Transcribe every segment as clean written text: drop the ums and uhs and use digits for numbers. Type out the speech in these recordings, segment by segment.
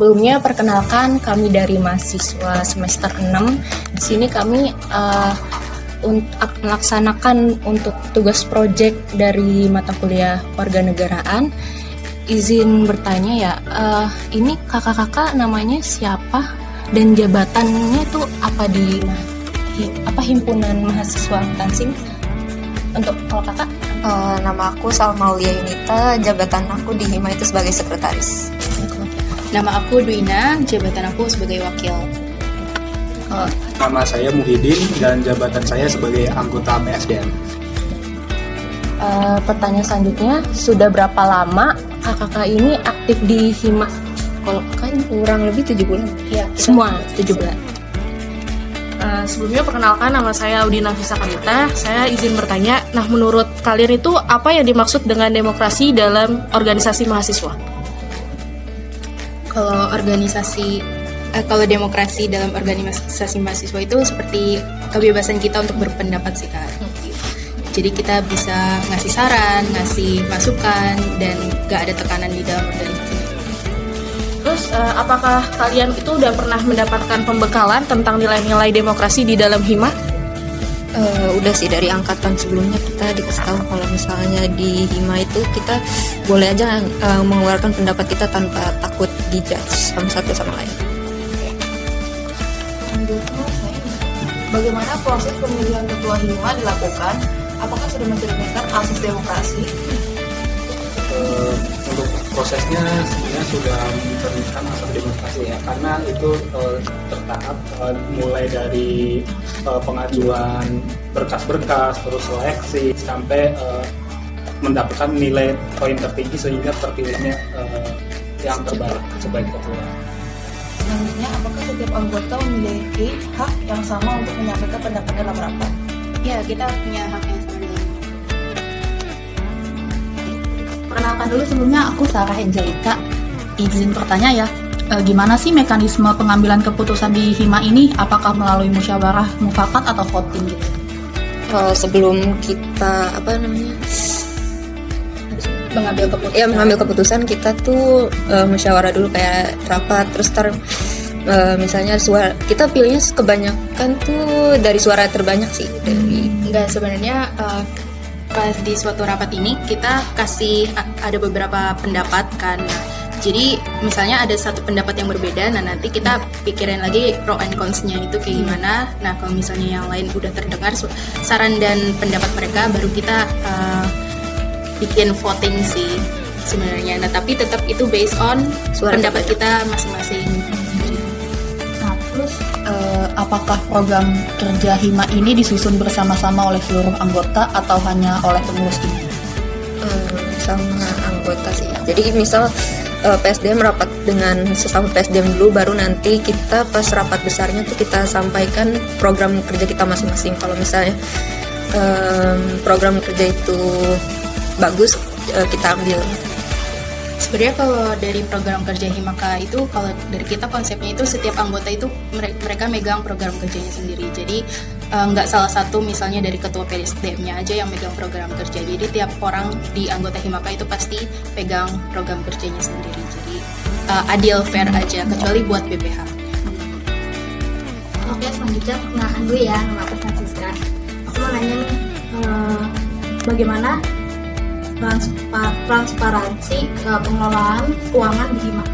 Sebelumnya perkenalkan kami dari mahasiswa semester 6. Di sini kami melaksanakan untuk tugas proyek dari mata kuliah Warganegaraan. Izin bertanya ya, ini kakak-kakak namanya siapa dan jabatannya itu apa di himpunan mahasiswa akuntansi? Untuk kalau kakak? Nama aku Salma Aulia Yunita, jabatan aku di HIMA itu sebagai sekretaris. Nama aku Duina, jabatan aku sebagai wakil. Nama saya Muhyiddin dan jabatan saya sebagai anggota PSDM. Pertanyaan selanjutnya, sudah berapa lama kakak ini aktif di HIMA? Kalau kakak ini Kurang lebih 7 bulan. ya, semua 7 bulan. Sebelumnya perkenalkan, nama saya Udina Fisa Kanita. Saya izin bertanya, nah menurut kalian itu apa yang dimaksud dengan demokrasi dalam organisasi mahasiswa? Kalau demokrasi dalam organisasi mahasiswa itu seperti kebebasan kita untuk berpendapat sih Kak. Jadi kita bisa ngasih saran, ngasih masukan, dan gak ada tekanan di dalam organisasi. Terus apakah kalian itu udah pernah mendapatkan pembekalan tentang nilai-nilai demokrasi di dalam HIMA? Udah sih, dari angkatan sebelumnya kita dikasih tahu kalau misalnya di HIMA itu kita boleh aja mengeluarkan pendapat kita tanpa takut dijudge sama satu sama lain. Bagaimana proses pemilihan ketua HIMA dilakukan? Apakah sudah mencerminkan asas demokrasi? Untuk prosesnya sebenarnya sudah mencerminkan asas demokrasi ya, karena itu tertahap, mulai dari pengajuan berkas-berkas, terus seleksi sampai mendapatkan nilai poin tertinggi sehingga terpilihnya yang terbaik sebagai ketua. Selanjutnya, apakah setiap anggota memiliki hak yang sama untuk menyampaikan pendapat dalam rapat? Ya, kita punya hak yang sama dalam. Perkenalkan dulu, sebelumnya aku Sarah Angelika. Izin bertanya ya, gimana sih mekanisme pengambilan keputusan di HIMA ini? Apakah melalui musyawarah mufakat atau voting gitu? Sebelum kita mengambil keputusan, kita tuh musyawarah dulu kayak rapat, terus misalnya suara kita pilihnya kebanyakan tuh dari suara terbanyak sih. Enggak, sebenarnya pas di suatu rapat ini kita kasih ada beberapa pendapat kan. Jadi misalnya ada satu pendapat yang berbeda, nah nanti kita pikirin lagi pro and cons-nya itu kayak gimana. Nah kalau misalnya yang lain udah terdengar saran dan pendapat mereka, baru kita bikin voting sih sebenarnya. Nah tapi tetap itu based on pendapat kita masing-masing. Nah, terus apakah program kerja HIMA ini disusun bersama-sama oleh seluruh anggota atau hanya oleh pengurus ini? Sama anggota sih. Jadi misal PSDM rapat dengan sesama PSDM dulu, baru nanti kita pas rapat besarnya tuh kita sampaikan program kerja kita masing-masing. Kalau misalnya program kerja itu bagus, kita ambil. Sebenarnya kalau dari program kerja Himaka itu, kalau dari kita konsepnya itu setiap anggota itu mereka megang program kerjanya sendiri. Jadi nggak salah satu misalnya dari ketua PSDM-nya aja yang megang program kerja. Jadi tiap orang di anggota Himaka itu pasti pegang program kerjanya sendiri. Jadi adil, fair aja, kecuali buat BPH. Oke, selanjutnya perkenalkan dulu ya, nama aku Francisca. Aku mau nanya nih, bagaimana transparansi pengelolaan keuangan di HIMA?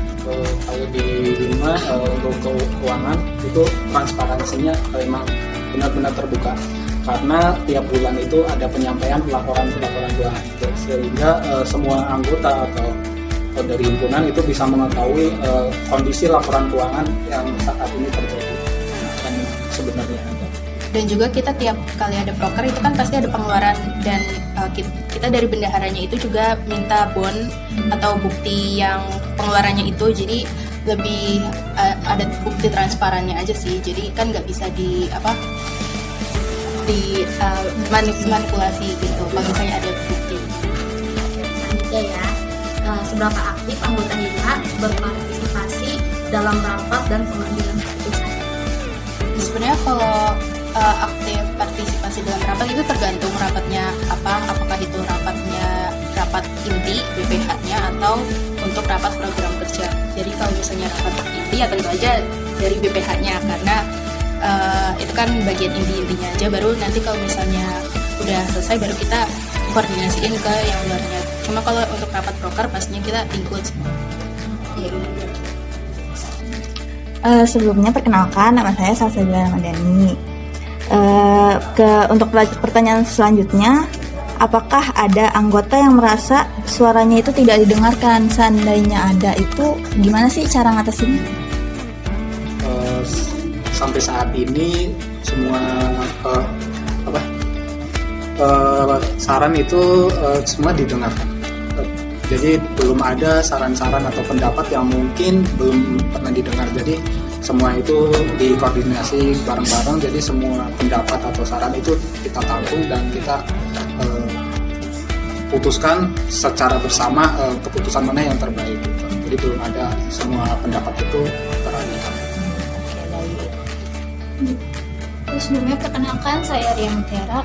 Kalau di HIMA untuk keuangan itu transparansinya memang benar-benar terbuka, karena tiap bulan itu ada penyampaian laporan keuangan itu, sehingga semua anggota atau dari himpunan itu bisa mengetahui kondisi laporan keuangan yang saat ini terjadi dan sebenarnya ada. Dan juga kita tiap kali ada proker itu kan pasti ada pengeluaran, dan kita dari bendaharanya itu juga minta bond atau bukti yang pengeluarannya itu, jadi lebih ada bukti transparannya aja sih. Jadi kan nggak bisa manipulasi gitu kalau misalnya ada bukti. Selanjutnya ya, seberapa aktif anggota HIMA berpartisipasi dalam rapat dan pengambilan keputusan? Sebenarnya kalau aktif partisipasi dalam rapat itu tergantung rapatnya apakah itu rapat inti BPH-nya atau untuk rapat program kerja. Jadi kalau misalnya rapat inti ya tentu aja dari BPH-nya, karena itu kan bagian inti-intinya aja, baru nanti kalau misalnya udah selesai baru kita koordinasiin ke yang luarnya. Cuma kalau untuk rapat proker pastinya kita include semua. Sebelumnya perkenalkan, nama saya Salsabila Ramadhani. Untuk pertanyaan selanjutnya, apakah ada anggota yang merasa suaranya itu tidak didengarkan? Seandainya ada, itu gimana sih cara ngatasinnya? Sampai saat ini semua saran itu semua didengarkan. Jadi belum ada saran-saran atau pendapat yang mungkin belum pernah didengar. Jadi semua itu dikoordinasi bareng-bareng. Jadi semua pendapat atau saran itu kita tampung dan kita putuskan secara bersama keputusan mana yang terbaik. Jadi belum ada semua pendapat itu terangkat. Sebelumnya perkenalkan, saya Ria Mutiara.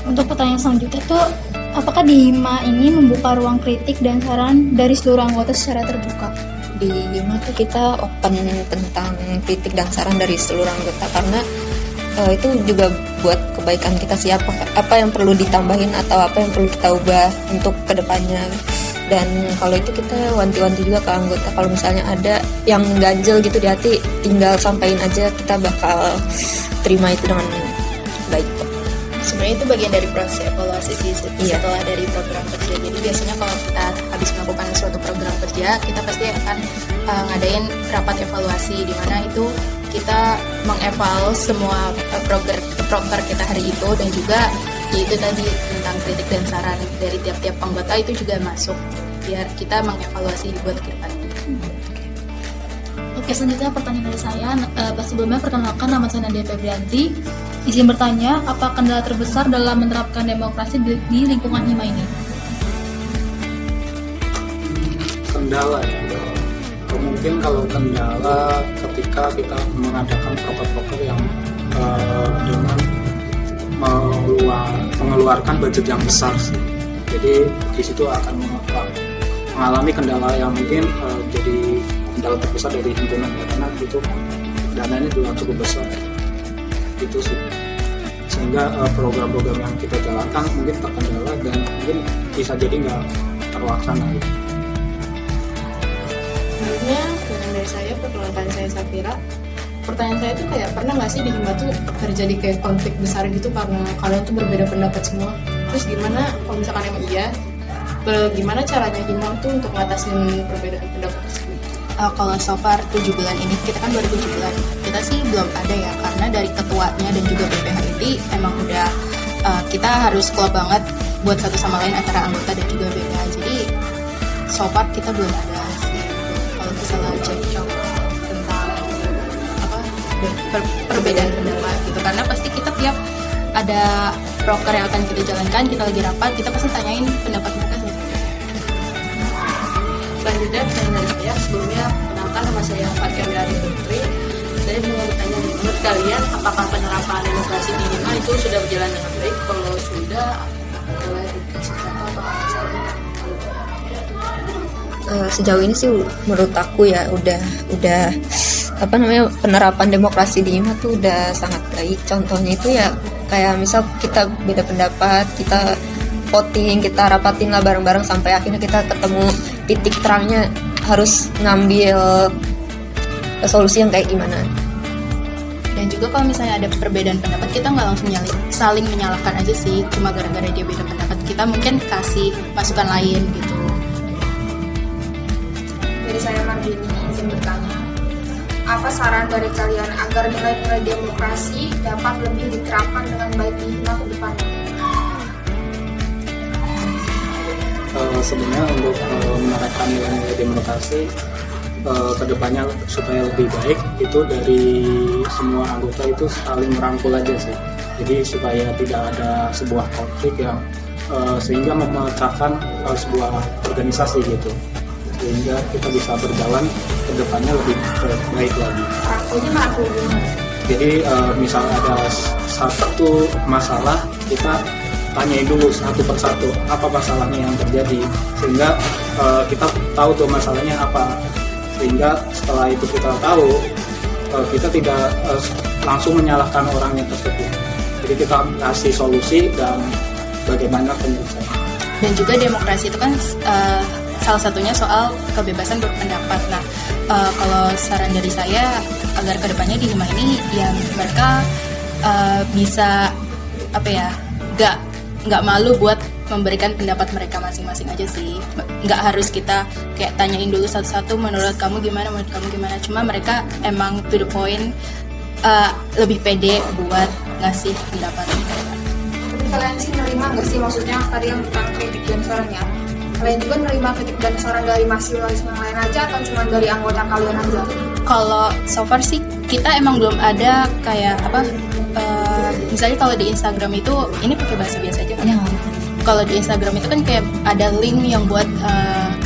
Untuk pertanyaan selanjutnya tuh, apakah di HIMA ini membuka ruang kritik dan saran dari seluruh anggota secara terbuka? Di HIMA tuh kita open tentang kritik dan saran dari seluruh anggota, karena itu juga buat kebaikan kita, siapa apa yang perlu ditambahin atau apa yang perlu kita ubah untuk kedepannya. Dan kalau itu kita wanti-wanti juga ke anggota, kalau misalnya ada yang ganjel gitu di hati, tinggal sampaikan aja, kita bakal terima itu dengan baik. Sebenarnya itu bagian dari proses evaluasi sih setelah dari program kerja. Jadi biasanya kalau kita habis melakukan suatu program kerja, kita pasti akan ngadain rapat evaluasi, di mana itu kita mengevaluasi semua proker kita hari itu, dan juga yaitu tadi tentang kritik dan saran dari tiap-tiap anggota itu juga masuk, biar kita mengevaluasi dibuat ke depan. Oke, selanjutnya pertanyaan dari saya. Sebelumnya perkenalkan, nama saya Nadia Febrianti. Izin bertanya, apa kendala terbesar dalam menerapkan demokrasi di lingkungan HIMA ini? Kendala ya, mungkin kalau kendala ketika kita mengadakan proker-proker yang dengan mengeluarkan budget yang besar sih. Jadi di situ akan mengalami kendala yang mungkin jadi kendala terbesar dari himpunan ya, karena itu dananya juga cukup besar. Itu sih, sehingga program-program yang kita jalankan mungkin terkendala dan mungkin bisa jadi nggak terlaksana gitu. Selanjutnya pertanyaan dari saya, perkenalkan saya Safira. Pertanyaan saya tuh kayak, pernah nggak sih di HIMA tuh terjadi kayak konflik besar gitu karena kalian tuh berbeda pendapat semua? Terus gimana kalau misalkan emang iya, gimana caranya HIMA tuh untuk ngatasin perbedaan pendapat tersebut? Kalau so far 7 bulan ini, kita kan 2007 bulan, kita sih belum ada ya, karena dari ketuanya dan juga BPH ini emang udah kita harus klop banget buat satu sama lain antara anggota dan juga BPH. Jadi so far kita belum ada sih kalau misalnya cekcok tentang perbedaan pendapat gitu, karena pasti kita tiap ada proker yang akan kita jalankan, kita lagi rapat, kita pasti tanyain pendapat mereka. Selanjutnya pertanyaan dari saya, sebelumnya kenalkan, nama saya Fatia Milari Putri. Saya mau bertanya, menurut kalian apakah penerapan demokrasi di HIMA itu sudah berjalan dengan baik? Kalau sudah, boleh dikasih contoh atau misalnya? Sejauh ini sih menurut aku ya udah penerapan demokrasi di HIMA tuh udah sangat baik. Contohnya itu ya kayak misal kita beda pendapat, kita voting, kita rapatin lah bareng-bareng sampai akhirnya kita ketemu titik terangnya harus ngambil solusi yang kayak gimana. Dan juga kalau misalnya ada perbedaan pendapat, kita nggak langsung saling menyalahkan aja sih, cuma gara-gara dia beda pendapat, kita mungkin kasih masukan lain gitu. Dari saya Mardini, izin bertanya, apa saran dari kalian agar nilai-nilai demokrasi dapat lebih diterapkan dengan baik di HIMA ke depannya? Sebenarnya untuk menerapkan nilai-nilai demokrasi kedepannya supaya lebih baik, itu dari semua anggota itu saling merangkul aja sih. Jadi supaya tidak ada sebuah konflik yang sehingga memecahkan sebuah organisasi gitu, sehingga kita bisa berjalan kedepannya lebih baik lagi. Jadi misal ada satu masalah, kita tanyain dulu satu persatu apa masalahnya yang terjadi, sehingga kita tahu tuh masalahnya apa, sehingga setelah itu kita tahu, kita tidak langsung menyalahkan orangnya tersebut. Jadi kita kasih solusi dan bagaimana penyelesaian. Dan juga demokrasi itu kan salah satunya soal kebebasan berpendapat. Nah, kalau saran dari saya agar kedepannya di Hima ini ya mereka bisa nggak malu buat memberikan pendapat mereka masing-masing aja sih. Nggak harus kita kayak tanyain dulu satu-satu menurut kamu gimana. Cuma mereka emang to the point, lebih pede buat ngasih pendapat mereka. Tapi kalian sih nerima nggak sih, maksudnya tadi yang tentang kritik dan sarannya, kalian juga nerima kritik dan saran dari mahasiswa yang lain aja atau cuma dari anggota kalian aja? Kalau so far sih kita emang belum ada kayak misalnya kalau di Instagram itu ini pakai bahasa biasa aja kan? Kalau di Instagram itu kan kayak ada link yang buat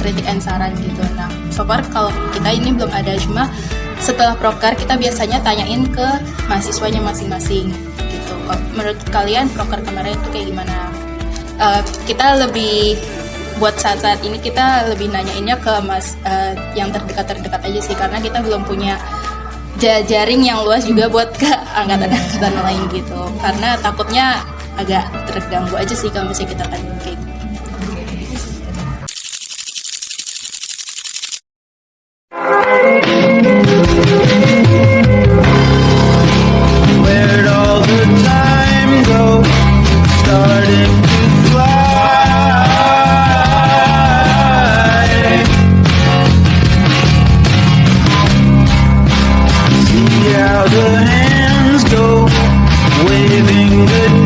kritik dan saran gitu. Nah, so far kalau kita ini belum ada, cuma setelah proker kita biasanya tanyain ke mahasiswanya masing-masing gitu. Menurut kalian proker kemarin itu kayak gimana? Kita lebih buat saat-saat ini kita lebih nanyainnya ke yang terdekat aja sih, karena kita belum punya jaring yang luas juga buat ke angkatan lain gitu. Karena takutnya agak terganggu aja sih kalau misalnya kita tanya kayak gitu. Where'd all the time go? Starting to fly. See how the hands go, waving goodbye.